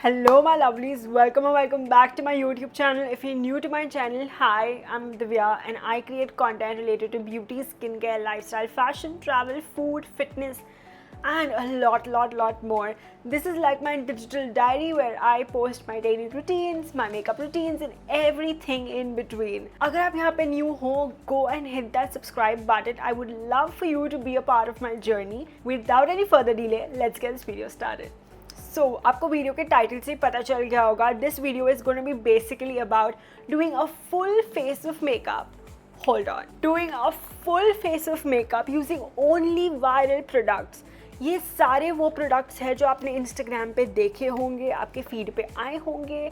Hello my lovelies, welcome or welcome back to my YouTube channel. If you're new to my channel, hi, I'm Divya and I create content related to beauty, skincare, lifestyle, fashion, travel, food, fitness and a lot more. This is like my digital diary where I post my daily routines, my makeup routines and everything in between. अगर आप यहाँ पे new हो, go and hit that subscribe button. I would love for you to be a part of my journey. Without any further delay, let's get this video started. So, आपको video के title से पता चल गया होगा, this video is going to be basically about doing a full face of makeup. Hold on. Doing a full face of makeup using only viral products. ये सारे वो प्रोडक्ट्स हैं जो आपने इंस्टाग्राम पे देखे होंगे, आपके फीड पे आए होंगे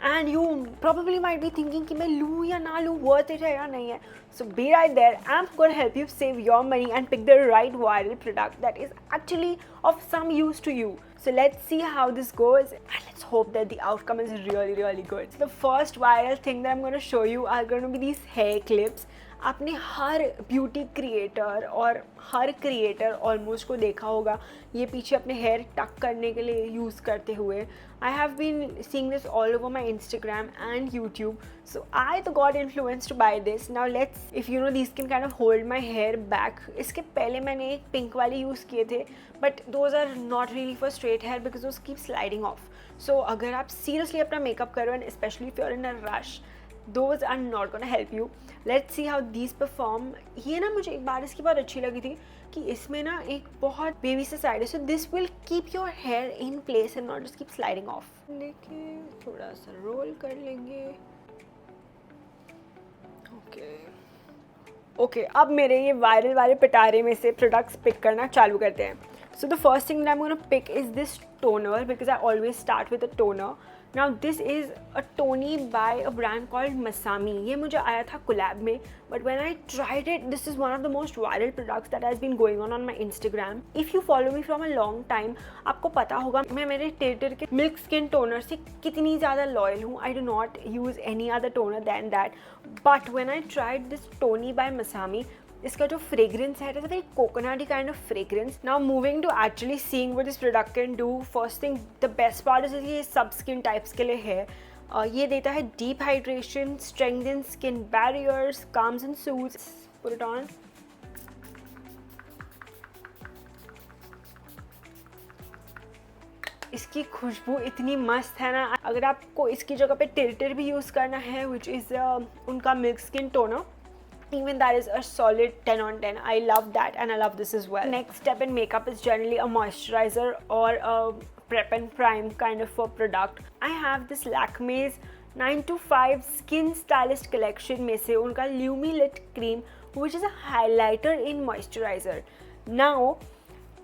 and you probably might be thinking कि मैं लूँ या ना लूँ, worth it है या नहीं है. So be right there. I'm going to help you save your money and pick the right viral product that is actually of some use to you. So let's see how this goes and let's hope that the outcome is really good. So the first viral thing that I'm going to show you are going to be these hair clips. आपने हर beauty creator और हर creator almost को देखा होगा ये पीछे अपने hair टक करने के लिए यूज़ करते हुए. I have been seeing this all over my Instagram and YouTube, so I too got influenced by this. Now let's if you know this can kind of hold my hair back. इसके पहले मैंने एक pink वाले use किए थे but those are not really for straight hair because those keep sliding off. So अगर आप seriously अपना मेकअप करो and specially if you are in a rush, those are not gonna help you. Let's see how these perform. ये ना मुझे एक बार इसकी बहुत अच्छी लगी थी कि इसमें ना एक बहुत बेबी सा साइड है, so this will keep your hair in place and not just keep sliding off. लेके थोड़ा सा रोल कर लेंगे. ओके, अब मेरे ये वायरल वाले पिटारे में से प्रोडक्ट्स पिक करना चालू करते हैं. So the first thing that I'm going to pick is this toner because I always start with a toner. Now this is a Tony by a brand called Masami. ये मुझे आया था collab में, but when I tried it, this is one of the most viral products that has been going on my Instagram. If you follow me from a long time, आपको पता होगा मैं मेरे टेटर के मिल्क स्किन टोनर से कितनी ज़्यादा loyal हूँ. I do not use any other toner than that. But when I tried this Tony by Masami, इसका जो फ्रेग्रेंस है, it is a very coconutty kind of fragrance. Now moving to actually seeing what this product can do. First thing, the best part is ये सब skin types के लिए है. ये देता है deep hydration, strengthen skin barriers, calms and suits. Put it on. इसकी खुशबू इतनी मस्त है ना. अगर आपको इसकी जगह पे टिल्टर भी यूज़ करना है विच इज़ उनका milk skin toner, even that is a solid 10 on 10. I love that and I love this as well. Next step in makeup is generally a moisturizer or a prep and prime kind of a product. I have this Lakme's 9 to 5 skin stylist collection में से उनका Lumilit cream which is a highlighter in moisturizer. Now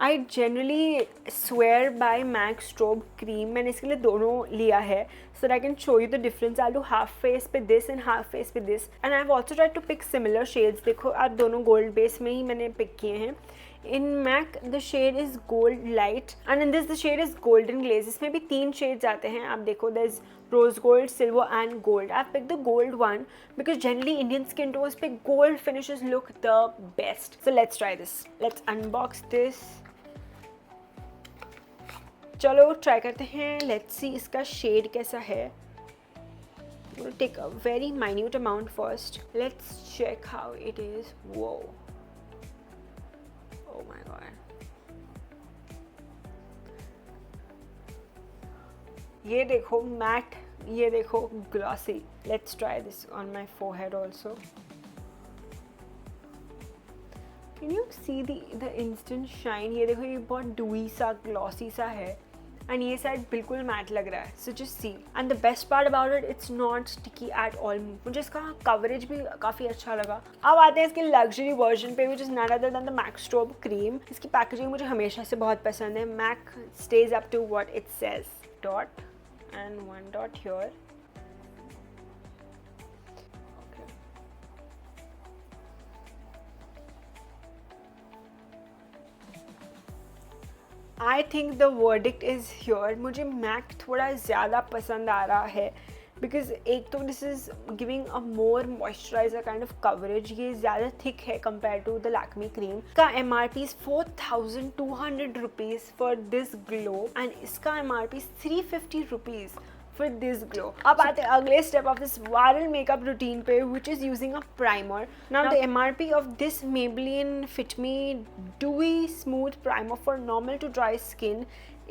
I generally swear by MAC Strobe cream. मैंने इसके लिए दोनों लिया है so that I can show you the difference. I'll do half face पे this and half face पे this. And I've also tried to pick similar shades. देखो आप दोनों gold base में ही मैंने pick किए हैं. In MAC the shade is gold light and in this the shade is golden glaze. इसमें भी 3 shades आते हैं. आप देखो there's rose gold, silver and gold. I've picked the gold one because generally Indian skin tones पे gold finishes look the best. So let's try this. Let's unbox this. चलो try करते हैं. लेट्स सी इसका shade कैसा है. We'll take a very minute amount first. Let's check how it is. Whoa. Oh my god. ये देखो mat, ये देखो glossy. Let's try this on my forehead also. Can you see the instant shine? ये देखो ये बहुत dewy सा glossy सा है and ये साइड बिल्कुल मैट लग रहा है. So just see. And the best part about it, it's not sticky at all. मुझे इसका कवरेज भी काफ़ी अच्छा लगा. अब आते हैं इसके लग्जरी वर्जन पे which is none other than the MAC Strobe cream. इसकी पैकेजिंग मुझे हमेशा से बहुत पसंद है. MAC stays up to what it says. Dot and one dot here. I think the verdict is ह्योर. मुझे मैक थोड़ा ज़्यादा पसंद आ रहा है बिकॉज एक तो this is giving a more moisturizer kind of coverage, ये ज़्यादा थिक है compare to the Lakme cream. इसका MRP is 4200 rupees for this glow and इसका MRP is 350 rupees for this glow. अब आते हैं अगले step of this viral makeup routine पे, which is using a primer. Now the MRP of this Maybelline Fit Me Dewy Smooth Primer for normal to dry skin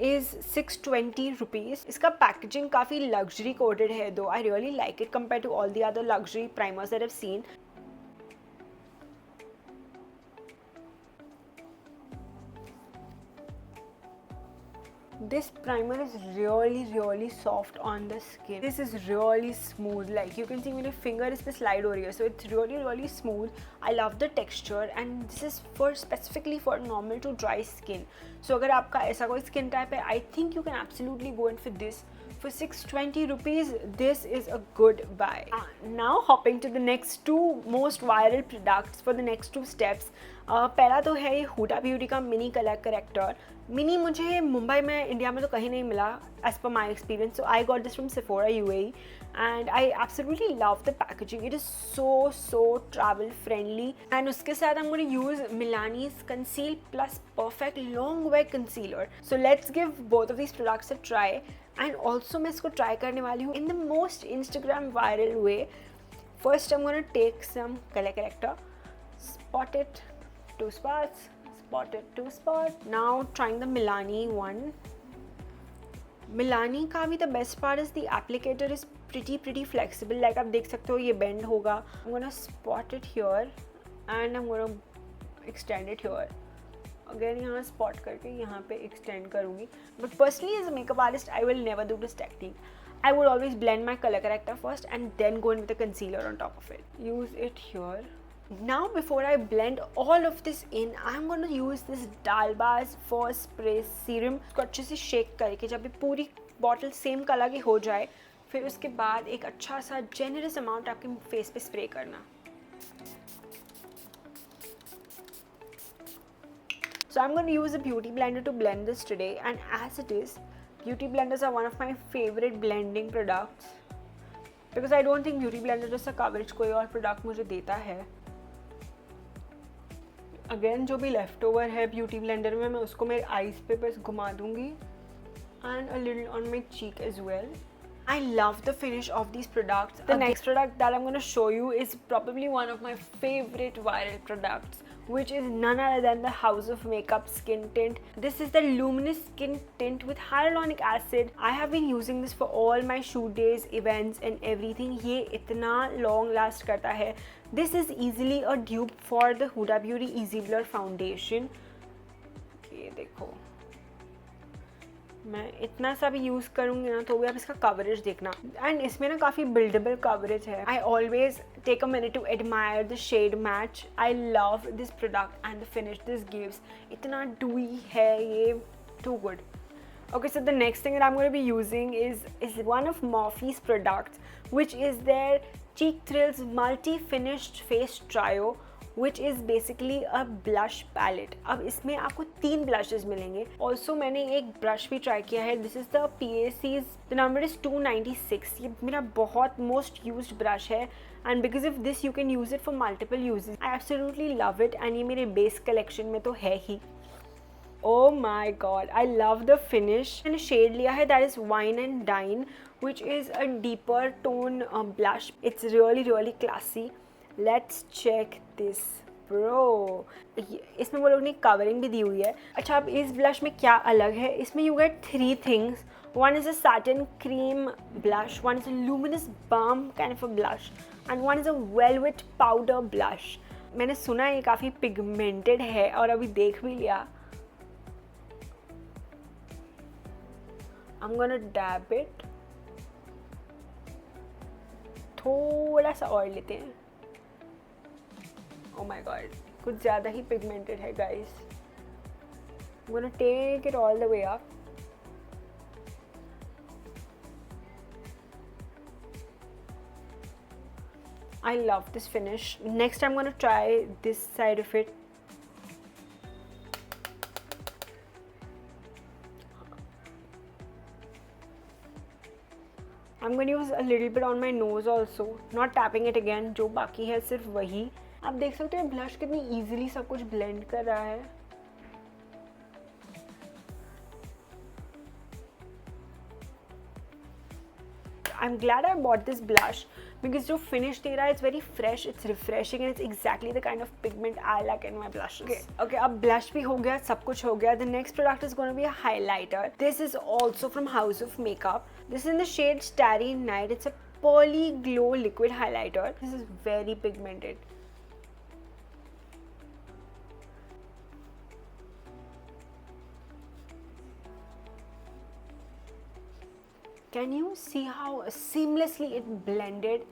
is 620 rupees. इसका packaging काफ़ी luxury coated है though. I really like it compared to all the other luxury primers that I've seen. This primer is really soft on the skin. This is really smooth, like you can see मेरे finger इस पे slide हो रही है, so it's really smooth. I love the texture and this is for specifically for normal to dry skin. So अगर आपका ऐसा कोई skin type है, I think you can absolutely go in for this. For 620 rupees, this is a good buy. Now hopping to the next two most viral products for the next two steps. पहला तो है ये Hooda beauty का mini colour corrector. Mini मुझे मुंबई में, India में तो कहीं नहीं मिला as per my experience, so I got this from Sephora UAE and I absolutely love the packaging. It is so travel friendly and उसके साथ I'm going to use Milani's Conceal Plus Perfect Long Wear Concealer. So let's give both of these products a try and also मैं इसको try करने वाली हूँ in the most Instagram viral way. First I'm going to take some color corrector, spot it, 2 spots, spot it, 2 spots. Now trying the Milani one. Milani का भी the best part is the applicator is pretty flexible. Like आप देख सकते हो ये bend होगा. I'm gonna spot it here and I'm gonna extend it here. Again यहाँ spot करके यहाँ पे extend करूँगी. But personally as a makeup artist, I will never do this technique. I would always blend my color corrector first and then go in with the concealer on top of it. Use it here. Now before I blend all of this in, I'm going to use this Dalbaz First Spray Serum. इसको अच्छे से shake करके जब ये पूरी bottle same color की हो जाए, फिर उसके बाद एक अच्छा सा generous amount आपके face पे spray करना. So I'm going to use a beauty blender to blend this today, and as it is, beauty blenders are one of my favorite blending products because I don't think beauty blender जैसा coverage कोई और product मुझे देता है. Again जो भी left over है beauty blender में, मैं उसको मेरे आईज पे बस घुमा दूंगी and a little on my cheek as well. I love the finish of these products. The next product that I'm going to show you is probably one of my favorite viral products, which is none other than the House of Makeup Skin Tint. This is the Luminous Skin Tint with hyaluronic acid. I have been using this for all my shoot days, events and everything. ये इतना long last करता है. This is easily a dupe for the Huda Beauty Easy Blur Foundation. ये देखो, मैं इतना सा भी यूज़ करूँगी ना तो भी आप इसका कवरेज देखना. एंड इसमें ना काफ़ी बिल्डेबल कवरेज है. I always take a minute to admire the shade match. I love this product and the finish this gives. इतना डूई है ये, too good. Okay, so the next thing that I'm going to be using is one of Morphe's products, which is their Cheek Thrills Multi-Finished Face Trio, which is basically a blush palette. अब इसमें आपको 3 blushes मिलेंगे. Also मैंने एक brush भी try किया है. This is the PAC's, the number is 296. ये मेरा बहुत most used brush है. And because of this you can use it for multiple uses. I absolutely love it and ये मेरे base collection में तो है ही. Oh my god, I love the finish. मैंने shade लिया है, that is Wine and Dine, which is a deeper tone blush. It's really classy. Let's check this, bro. इसमें वो लोग ने कवरिंग भी दी हुई है. अच्छा, अब इस blush में क्या अलग है? इसमें you get 3 things. One is a satin cream blush, one is a luminous balm kind of a blush, and one is a velvet powder blush. मैंने सुना है ये काफ़ी pigmented है और अभी देख भी लिया. I'm gonna dab it. थोड़ा सा ऑयल लेते हैं. Oh my god, कुछ ज़्यादा ही pigmented है guys. I'm gonna take it all the way up. I love this finish. Next I'm gonna try this side of it. I'm going to use a little bit on my nose also, not tapping it again. जो बाकी है सिर्फ वही. आप देख सकते हैं blush कितनी easily सब कुछ blend कर रहा है. I'm glad I bought this blush because जो finish दे रहा है it's very fresh, it's refreshing and it's exactly the kind of pigment I like in my blushes. Okay, अब blush भी हो गया, सब कुछ हो गया. The next product is going to be a highlighter. This is also from House of Makeup. This is in the shade Starry Night. It's a pearly glow liquid highlighter. This is very pigmented. Can you see how seamlessly it blended?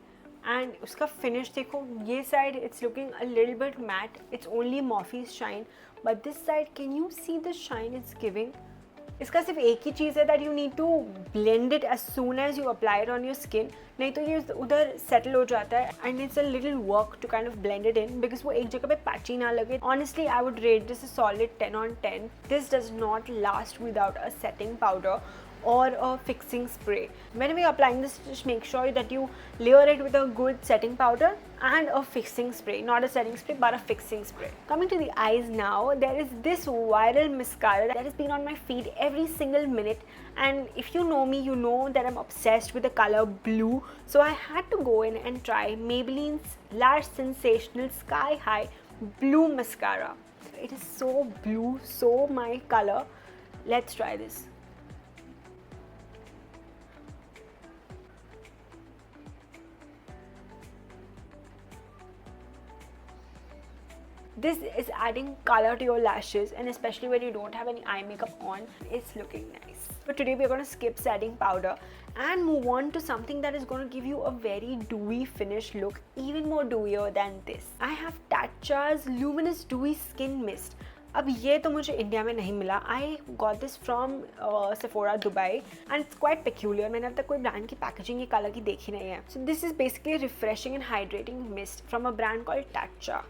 And उसका finish देखो, ये side it's looking a little bit matte. It's only Morphe's shine, but this side, can you see the shine it's giving? इसका सिर्फ एक ही चीज़ है that you need to blend it as soon as you apply it on your skin. नहीं तो ये उधर settle हो जाता है and it's a little work to kind of blend it in because वो एक जगह पे patchy ना लगे. Honestly, I would rate this a solid 10 on 10. This does not last without a setting powder or a fixing spray. Whenever you're applying this, just make sure that you layer it with a good setting powder and a fixing spray. Not a setting spray, but a fixing spray. Coming to the eyes now, there is this viral mascara that has been on my feed every single minute. And if you know me, you know that I'm obsessed with the color blue. So I had to go in and try Maybelline's Lash Sensational Sky High Blue Mascara. It is so blue, so my color. Let's try this. This is adding color to your lashes, and especially when you don't have any eye makeup on, it's looking nice. But today we're going to skip setting powder and move on to something that is going to give you a very dewy finish look, even more dewier than this. I have Tatcha's Luminous Dewy Skin Mist. अब ये तो मुझे India में नहीं मिला. I got this from Sephora Dubai and it's quite peculiar. मैंने अब तक कोई ब्रांड की पैकेजिंग ये कलर की देखी नहीं है. So this is basically a refreshing and hydrating mist from a brand called Tatcha.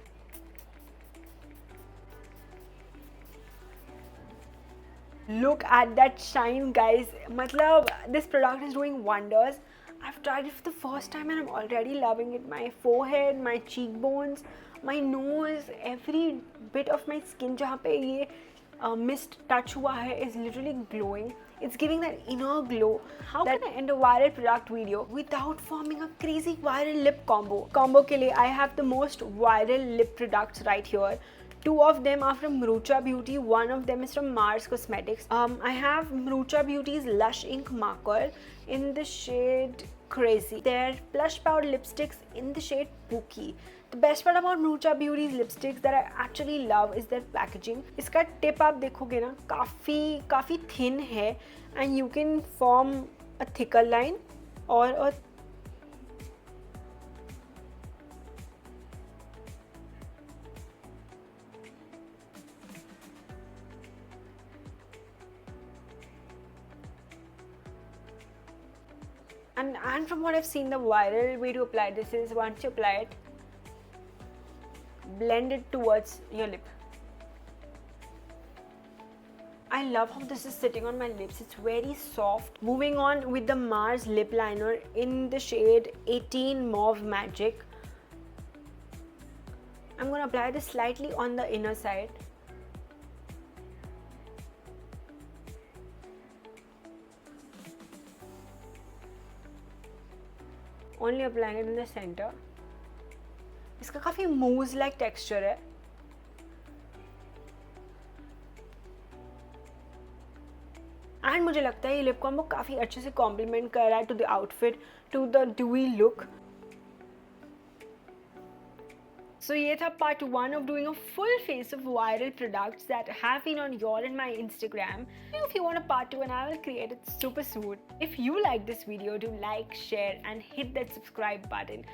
Look at that shine, guys. Matlab, this product is doing wonders. I've tried it for the first time and I'm already loving it. My forehead, my cheekbones, my nose, every bit of my skin जहाँ पे ये mist touch हुआ है is literally glowing. It's giving that inner glow. How can I end a viral product video without forming a crazy viral lip combo? Combo के लिए I have the most viral lip products right here. Two of them are from Mrucha Beauty, one of them is from Mars Cosmetics. I have Mrucha Beauty's Lush Ink Marker in the shade Crazy. Their Plush Powder lipsticks in the shade Pookie. The best part about Mrucha Beauty's lipsticks that I actually love is their packaging. इसका tip आप देखोगे ना, काफ़ी thin है and you can form a thicker line or a And from what I've seen, the viral way to apply this is once you apply it, blend it towards your lip. I love how this is sitting on my lips. It's very soft. Moving on with the Mars lip liner in the shade 18 Mauve Magic. I'm going to apply this slightly on the inner side. Only applying it in the center. इसका काफ़ी mousse like texture है. And मुझे लगता है ये lip combo काफ़ी अच्छे से complement कर रहा है to the outfit, to the dewy look. So ये था part 1 of doing a full face of viral products that have been on your and my Instagram. If you want a part 2, and I will create it super soon. If you like this video, do like, share and hit that subscribe button.